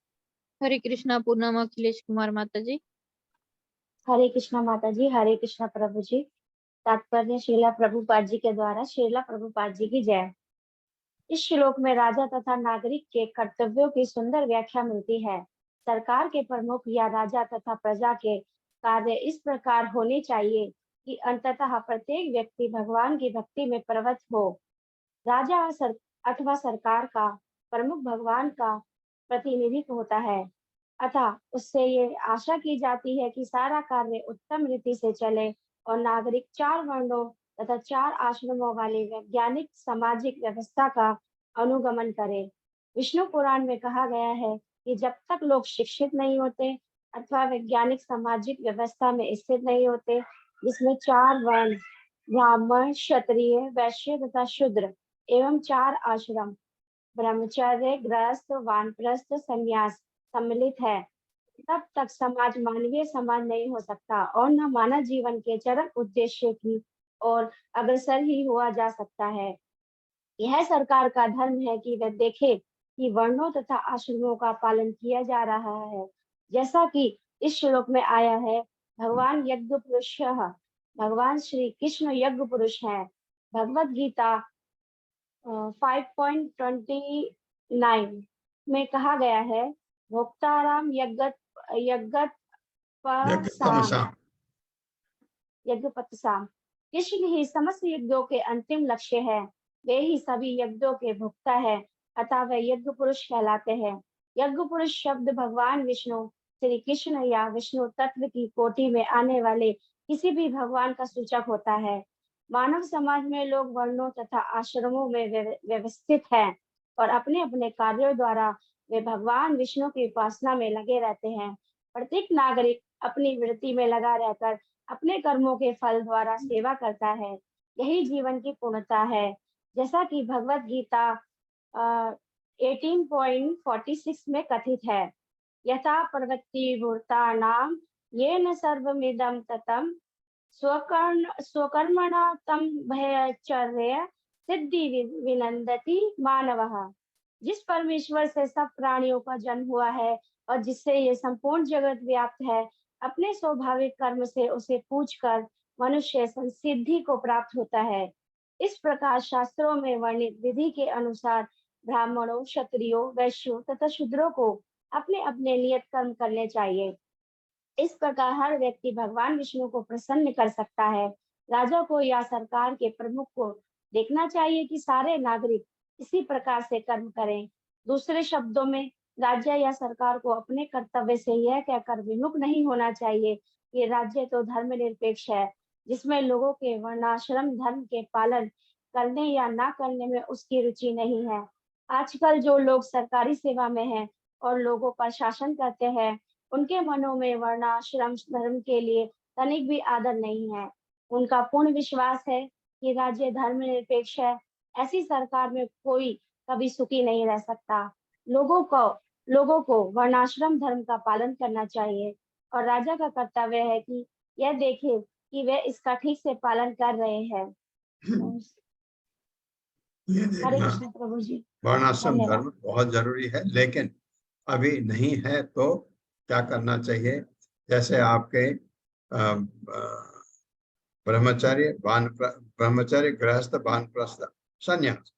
हरे कृष्णा। पूर्णम अखिलेश कुमार माता जी। हरे कृष्णा माता जी, हरे कृष्णा प्रभु जी। तात्पर्य श्रीला प्रभुपाद जी के द्वारा। श्रीला प्रभुपाद जी की जय। इस श्लोक में राजा तथा नागरिक के कर्तव्यों की सुंदर व्याख्या मिलती है। सरकार के प्रमुख या राजा तथा प्रजा के कार्य इस प्रकार होने चाहिए कि अंततः प्रत्येक व्यक्ति भगवान की भक्ति में प्रवृत्त हो। राजा अथवा सरकार का प्रमुख भगवान का प्रतिनिधित्व होता है, अतः उससे ये आशा की जाती है कि सारा कार्य उत्तम रीति से चले और नागरिक 4 वर्णों तथा 4 आश्रमों वाली वैज्ञानिक सामाजिक व्यवस्था का अनुगमन करे। विष्णु पुराण में कहा गया है कि जब तक लोग शिक्षित नहीं होते अथवा वैज्ञानिक सामाजिक व्यवस्था में स्थित नहीं होते, जिसमें 4 वर्ण ब्राह्मण, क्षत्रिय, वैश्य तथा शूद्र एवं 4 आश्रम ब्रह्मचर्य, गृहस्थ, वानप्रस्थ, संन्यास सम्मिलित है, तब तक समाज मानवीय समाज नहीं हो सकता और न मानव जीवन के चरम उद्देश्य की ओर अग्रसर ही हुआ जा सकता है। यह सरकार का धर्म है कि वह देखे कि वर्णों तथा आश्रमों का पालन किया जा रहा है, जैसा कि इस श्लोक में आया है। भगवान यज्ञ पुरुष, भगवान श्री कृष्ण यज्ञ पुरुष है। भगवत गीता 5.29 में कहा गया है, भोक्ताराम यज्ञपतसाम। कृष्ण ही समस्त यज्ञों के अंतिम लक्ष्य है, वे ही सभी यज्ञों के भोक्ता है, अतः वे यज्ञ पुरुष कहलाते हैं। यज्ञ पुरुष शब्द भगवान विष्णु, श्री कृष्ण या विष्णु तत्व की कोटि में आने वाले किसी भी भगवान का सूचक होता है। मानव समाज में लोग वर्णों तथा आश्रमों में व्यवस्थित हैं और अपने अपने कार्यों द्वारा वे भगवान विष्णु की उपासना में लगे रहते हैं। प्रत्येक नागरिक अपनी वृत्ति में लगा रहकर अपने कर्मों के फल द्वारा सेवा करता है, यही जीवन की पूर्णता है। जैसा कि भगवत गीता 18.46 में कथित है, यथा प्रवृत्ति भूतानां येन सर्वमिदं ततं स्वकर्मणा तम भयचर्य सिद्धि विनंदति मानवः। जिस परमेश्वर से सब प्राणियों का जन्म हुआ है और जिससे ये संपूर्ण जगत व्याप्त है, अपने स्वाभाविक कर्म से उसे पूजकर मनुष्य संसिद्धि को प्राप्त होता है। इस प्रकार शास्त्रों में वर्णित विधि के अनुसार ब्राह्मणों, क्षत्रियों, वैश्यों तथा शूद्रों को अपने अपने नियत कर्म करने चाहिए। इस प्रकार हर व्यक्ति भगवान विष्णु को प्रसन्न कर सकता है। राजा को या सरकार के प्रमुख को देखना चाहिए कि सारे नागरिक इसी प्रकार से कर्म करें। दूसरे शब्दों में, राज्य या सरकार को अपने कर्तव्य से यह कहकर विमुख नहीं होना चाहिए कि राज्य तो धर्मनिरपेक्ष है, जिसमें लोगों के वर्णाश्रम धर्म के पालन करने या ना करने में उसकी रुचि नहीं है। आजकल जो लोग सरकारी सेवा में हैं और लोगों पर शासन करते हैं, उनके मनों में वर्णाश्रम धर्म के लिए तनिक भी आदर नहीं है। उनका पूर्ण विश्वास है कि राज्य धर्मनिरपेक्ष है। ऐसी सरकार में कोई कभी सुखी नहीं रह सकता। लोगों को वर्णाश्रम धर्म का पालन करना चाहिए और राजा का कर्तव्य है कि यह देखे कि वे इसका ठीक से पालन कर रहे हैं। हरे कृष्ण प्रभु जी। वर्णाश्रम धर्म बहुत जरूरी है, लेकिन अभी नहीं है तो क्या करना चाहिए? जैसे आपके ब्रह्मचर्य, गृहस्थ, वानप्रस्थ, संन्यास,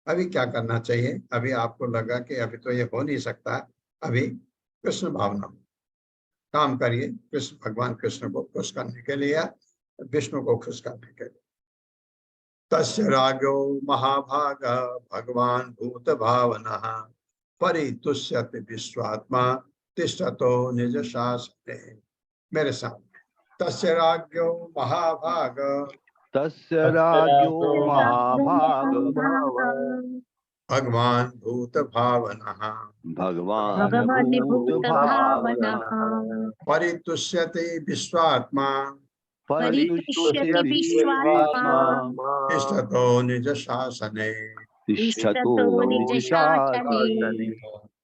अभी क्या करना चाहिए? अभी आपको लगा कि अभी तो ये हो नहीं सकता, अभी कृष्ण भावना काम करिए, कृष्ण भगवान कृष्ण को खुश करने के लिए, विष्णु को खुश करने के लिए। तस्य रागो महाभाग भगवान भूत भावनः परितुष्यति विश्वात्मा तिष्ठतो निज शासने। मेरे साथ, तस्य राज्ञो महाभाग, तस्य राज्ञो महाभाग भगवान भूत भावनः भगवान भूत भावनः परितुष्यति विश्वात्मा परितुष्यति विश्वात्मा तिष्ठतो निज शासने। तिष्ठतो निज शासने।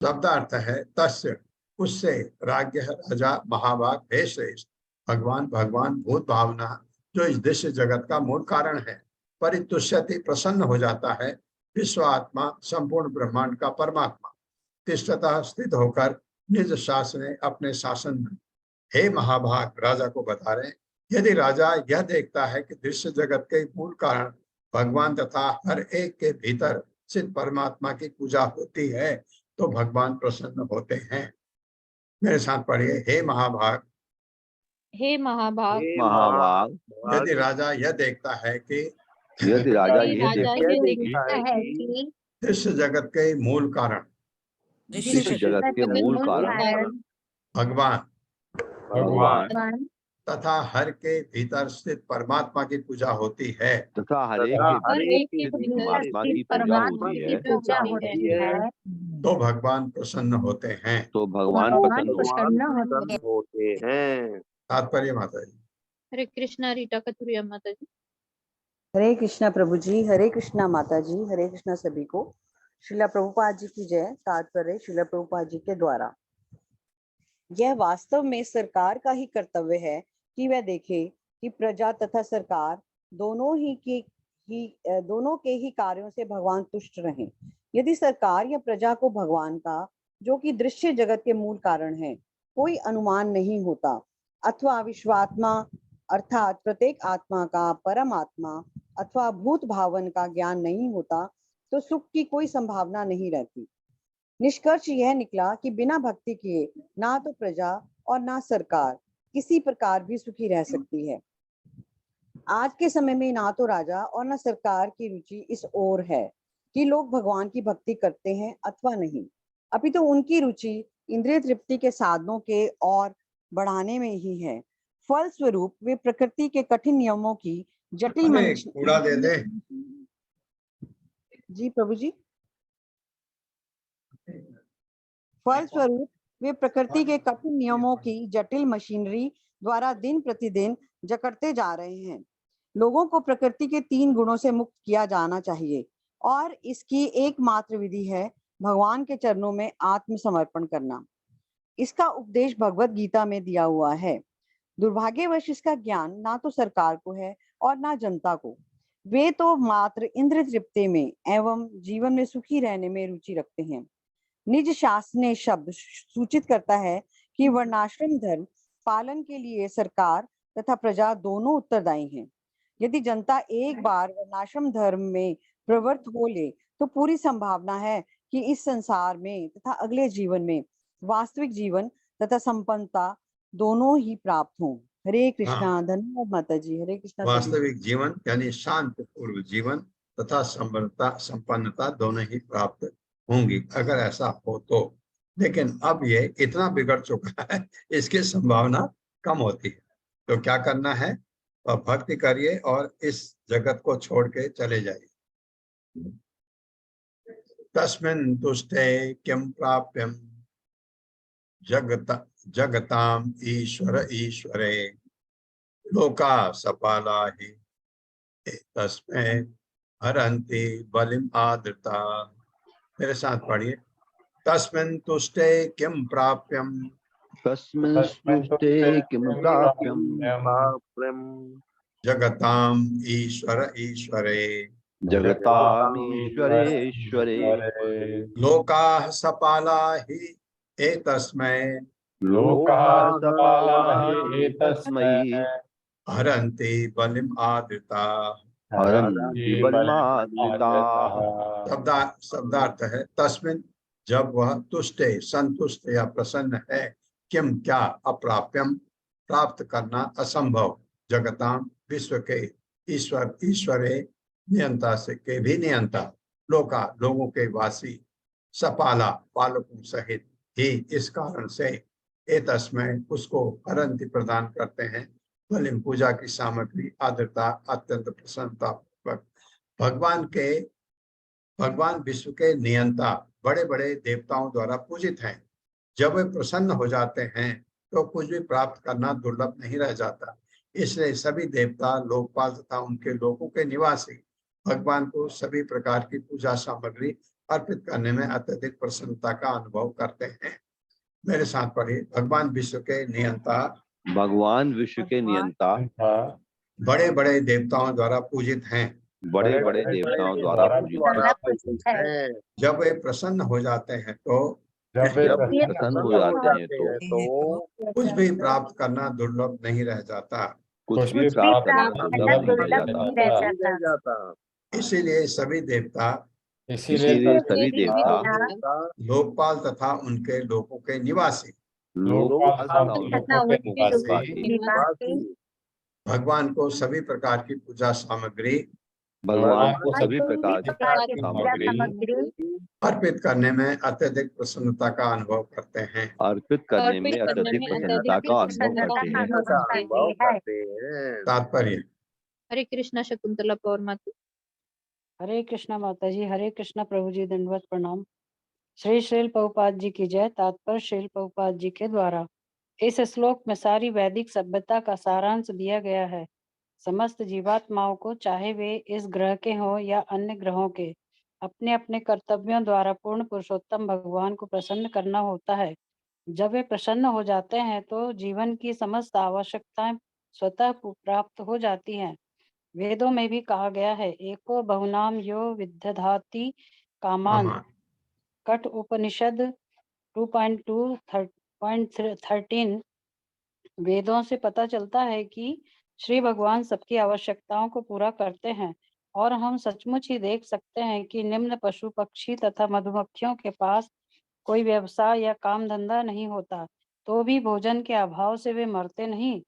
शब्दार्थ है तस्य, उससे, राज्ञ राजा, महाभाग हे श्रेष्ठ, भगवान भूत भावना, जो इस दृश्य जगत का मूल कारण है, परितुष्यति प्रसन्न हो जाता है, विश्वात्मा संपूर्ण ब्रह्मांड का परमात्मा, तिष्ठतः स्थित होकर, निज शासन अपने शासन में, हे महाभाग राजा को बता रहे हैं, यदि राजा यह देखता है कि दृश्य जगत के मूल कारण भगवान तथा हर एक के भीतर स्थित परमात्मा की पूजा होती है तो भगवान प्रसन्न होते हैं। मेरे साथ पढ़िए, हे महाभाग। हे महाभाग, हे महाभाग, यदि राजा यह देखता है कि यदि राजा यदि ये राजा देखता ये है कि देखता है कि दृश्य जगत के मूल कारण दृश्य जगत के मूल कारण भगवान भगवान भगवान तथा हर के भीतर स्थित परमात्मा की पूजा होती है तथा हर एक तथा के हर एक के भीतर भीतर परमात्मा स्थित की पूजा परमात्मा होती की है पूजा होती है तो भगवान प्रसन्न होते हैं। तो भगवान भगवान प्रसन्न होते प्रसन्न होते हैं। होते हैं। तात्पर्य माता जी। हरे कृष्णा। रीटा कथुरिया माता जी। हरे कृष्णा प्रभु जी, हरे कृष्णा माता जी, हरे कृष्णा सभी को। श्रीला प्रभुपाद जी की जय। तात्पर्य श्रीला प्रभुपाद जी के द्वारा, यह वास्तव में सरकार का ही कर्तव्य है कि वह देखे कि प्रजा तथा सरकार दोनों के ही कार्यों से भगवान तुष्ट रहें। यदि सरकार या प्रजा को भगवान का, जो कि दृश्य जगत के मूल कारण है, कोई अनुमान नहीं होता अथवा विश्वात्मा अर्थात प्रत्येक आत्मा का परमात्मा अथवा भूत भावन का ज्ञान नहीं होता तो सुख की कोई संभावना नहीं रहती। निष्कर्ष यह निकला कि बिना भक्ति किए ना तो प्रजा और ना सरकार किसी प्रकार भी सुखी रह सकती है। आज के समय में ना तो राजा और ना सरकार की रुचि इस ओर है कि लोग भगवान की भक्ति करते हैं अथवा नहीं, अपितु तो उनकी रुचि इंद्रिय तृप्ति के साधनों के और बढ़ाने में ही है। फल स्वरूप वे प्रकृति के कठिन नियमों की जटिल कूड़ा दे दे। जी प्रभु जी। फल स्वरूप वे प्रकृति के कठिन नियमों की जटिल मशीनरी द्वारा दिन प्रतिदिन जकड़ते जा रहे हैं। लोगों को प्रकृति के 3 गुणों से मुक्त किया जाना चाहिए और इसकी एकमात्र विधि है भगवान के चरणों में आत्मसमर्पण करना। इसका उपदेश भगवत गीता में दिया हुआ है। दुर्भाग्यवश इसका ज्ञान ना तो सरकार को है और ना जनता को। वे तो मात्र इंद्रिय तृप्ति में एवं जीवन में सुखी रहने में रुचि रखते हैं। निज शासने शब्द सूचित करता है कि वर्णाश्रम धर्म पालन के लिए सरकार तथा प्रजा दोनों उत्तरदायी हैं। यदि जनता एक बार वर्णाश्रम धर्म में प्रवृत्त हो ले तो पूरी संभावना है कि इस संसार में तथा अगले जीवन में वास्तविक जीवन तथा संपन्नता दोनों ही प्राप्त हों। हरे कृष्णा। धन्यवाद माता जी। हरे कृष्णा। वास्तविक जीवन यानी शांत पूर्व जीवन तथा संपन्नता दोनों ही प्राप्त होंगी अगर ऐसा हो तो। लेकिन अब ये इतना बिगड़ चुका है, इसकी संभावना कम होती है। तो क्या करना है? तो भक्ति करिए और इस जगत को छोड़ के चले जाइए। तस्मिन् तुष्टे किम प्राप्यम जगताम ईश्वर ईश्वरे लोका सपाला ही तस्मै हरन्ति बलिम आदृता। मेरे साथ पढ़िए, तस्मिन् तुष्टे किम प्राप्यम तस्मिन् तुष्टे किम प्राप्यम जगताम ईश्वर ईश्वरे जगतामीश्वरेश्वरे लोकाः सपाला हि एतस्मै लोकाः सपाला हि तस्मै हरन्ति बलिम आदृता। हरन्ति बलिमादृता। शब्दार्थ है तस्मिन्, जब वह तुष्टे संतुष्ट या प्रसन्न है, किम क्या, अप्राप्यम प्राप्त करना असंभव, जगताम विश्व के ईश्वर ईश्वरे नियंता से के भी नियंता, लोका लोगों के वासी, सपाला पालकों सहित ही इस कारण से एतस्मै उसको हरन्ति प्रदान करते हैं बलिम पूजा की सामग्री आदरता अत्यंत प्रसन्नता। भगवान विश्व के नियंता बड़े बड़े देवताओं द्वारा पूजित हैं। जब वे प्रसन्न हो जाते हैं तो कुछ भी प्राप्त करना दुर्लभ नहीं रह जाता। इसलिए सभी देवता लोकपाल तथा उनके लोगों के निवासी भगवान को सभी प्रकार की पूजा सामग्री अर्पित करने में अत्यधिक प्रसन्नता का अनुभव करते हैं। मेरे साथ पढ़िए, भगवान विश्व के नियंता, भगवान विश्व के नियंता बड़े बड़े देवताओं द्वारा पूजित हैं। बड़े बड़े देवताओं द्वारा पूजित हैं। जब वे प्रसन्न हो जाते हैं तो जब वे जब प्रसन्न प्रसन्न हो हो जाते जाते हैं तो कुछ भी प्राप्त करना दुर्लभ नहीं रह जाता। कुछ भी प्राप्त करना दुर्लभ नहीं रह जाता। नहीं रह जाता। इसीलिए सभी देवता, इसीलिए सभी देवता, देवता, लोकपाल तथा उनके लोकों के निवासी लोकपाल तथा लोकपाल उन लोगों के निवासी निवासी भगवान को सभी प्रकार की पूजा सामग्री भगवान को सभी प्रकार की की सामग्री अर्पित करने में अत्यधिक प्रसन्नता का अनुभव करते हैं। अर्पित करने में अत्यधिक प्रसन्नता का अनुभव करते हैं। का अनुभव करते हैं। तात्पर्य हरे कृष्णा शकुंतला पौर माता। हरे कृष्णा माता जी, हरे कृष्णा प्रभु जी, दंडवत प्रणाम। श्री श्रील प्रभुपाद जी की जय। तात्पर्य श्रील प्रभुपाद जी के द्वारा। इस श्लोक में सारी वैदिक सभ्यता का सारांश दिया गया है। समस्त जीवात्माओं को, चाहे वे इस ग्रह के हों या अन्य ग्रहों के, अपने अपने कर्तव्यों द्वारा पूर्ण पुरुषोत्तम भगवान को प्रसन्न करना होता है। जब वे प्रसन्न हो जाते हैं तो जीवन की समस्त आवश्यकताएं स्वतः प्राप्त हो जाती हैं। वेदों में भी कहा गया है, एको बहुनाम यो विदधाति कामान। कठ उपनिषद 2.2.13 वेदों से पता चलता है कि श्री भगवान सबकी आवश्यकताओं को पूरा करते हैं, और हम सचमुच ही देख सकते हैं कि निम्न पशु पक्षी तथा मधुमक्खियों के पास कोई व्यवसाय या काम धंधा नहीं होता, तो भी भोजन के अभाव से वे मरते नहीं।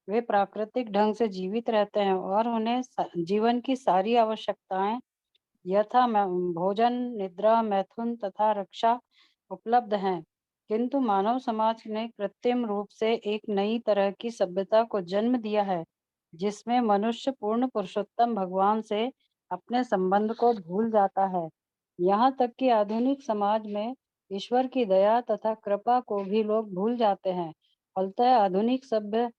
वे प्राकृतिक ढंग से जीवित रहते हैं और उन्हें जीवन की सारी आवश्यकताएं यथा भोजन, निद्रा, मैथुन तथा रक्षा उपलब्ध हैं। किंतु मानव समाज ने कृत्रिम रूप से एक नई तरह की सभ्यता को जन्म दिया है, जिसमें मनुष्य पूर्ण पुरुषोत्तम भगवान से अपने संबंध को भूल जाता है। यहाँ तक कि आधुनिक समाज में ईश्वर की दया तथा कृपा को भी लोग भूल जाते हैं। फलतः आधुनिक सभ्य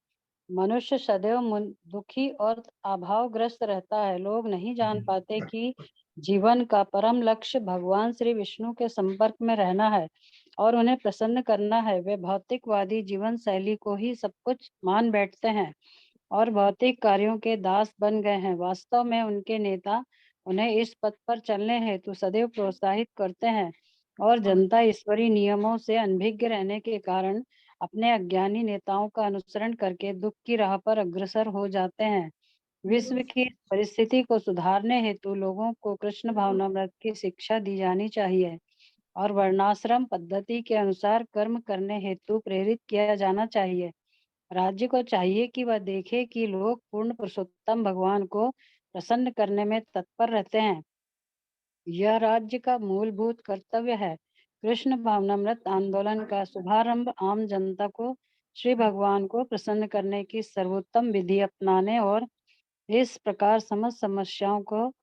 मनुष्य सदैव दुखी और अभावग्रस्त रहता है। लोग नहीं जान पाते कि जीवन का परम लक्ष्य भगवान श्री विष्णु के संपर्क में रहना है और उन्हें प्रसन्न करना है। वे भौतिकवादी जीवन शैली को ही सब कुछ मान बैठते हैं और भौतिक कार्यों के दास बन गए हैं। वास्तव में उनके नेता उन्हें इस पथ पर चलने हेतु सदैव प्रोत्साहित करते हैं, और जनता ईश्वरीय नियमों से अनभिज्ञ रहने के कारण अपने अज्ञानी नेताओं का अनुसरण करके दुख की राह पर अग्रसर हो जाते हैं। विश्व की परिस्थिति को सुधारने हेतु लोगों को कृष्ण भावनामृत की शिक्षा दी जानी चाहिए और वर्णाश्रम पद्धति के अनुसार कर्म करने हेतु प्रेरित किया जाना चाहिए। राज्य को चाहिए कि वह देखे कि लोग पूर्ण पुरुषोत्तम भगवान को प्रसन्न करने में तत्पर रहते हैं। यह राज्य का मूलभूत कर्तव्य है। कृष्ण भावनामृत आंदोलन का शुभारंभ आम जनता को श्री भगवान को प्रसन्न करने की सर्वोत्तम विधि अपनाने और इस प्रकार समस्त समस्याओं को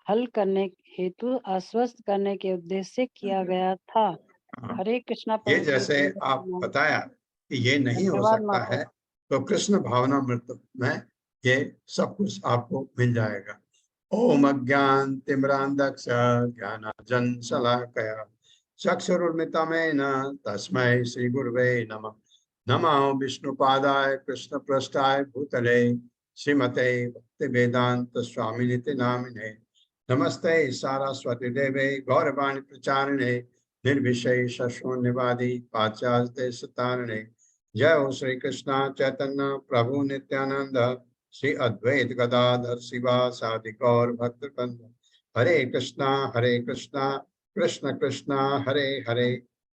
हल करने हेतु आश्वस्त करने के उद्देश्य से किया गया था। हरे कृष्णा। ये जैसे आप बताया कि ये नहीं हो सकता है, तो कृष्ण भावनामृत में ये सब कुछ आपको मिल जाएगा। ओम अज्ञान तिम्रांधक्ष ज्ञानांजन शलाकया चक्षुरुन्मिलितं तस्मै श्री गुरुवे नमः। नमो विष्णुपादाय कृष्ण पृष्ठाय भूतले श्रीमते भक्ति वेदांत स्वामिनिति नामिने। नमस्ते सारस्वती देवे गौरवाणी प्रचारिणे निर्विशेष शून्यवादी पाश्चात्य देशतारिणे। जय हो श्री कृष्ण चैतन्य प्रभु नित्यानंद श्री अद्वैत गदाधर शिवासादि गौर भक्तवृंद। हरे कृष्णा कृष्ण कृष्णा हरे हरे,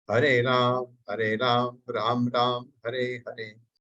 हरे राम राम राम हरे हरे।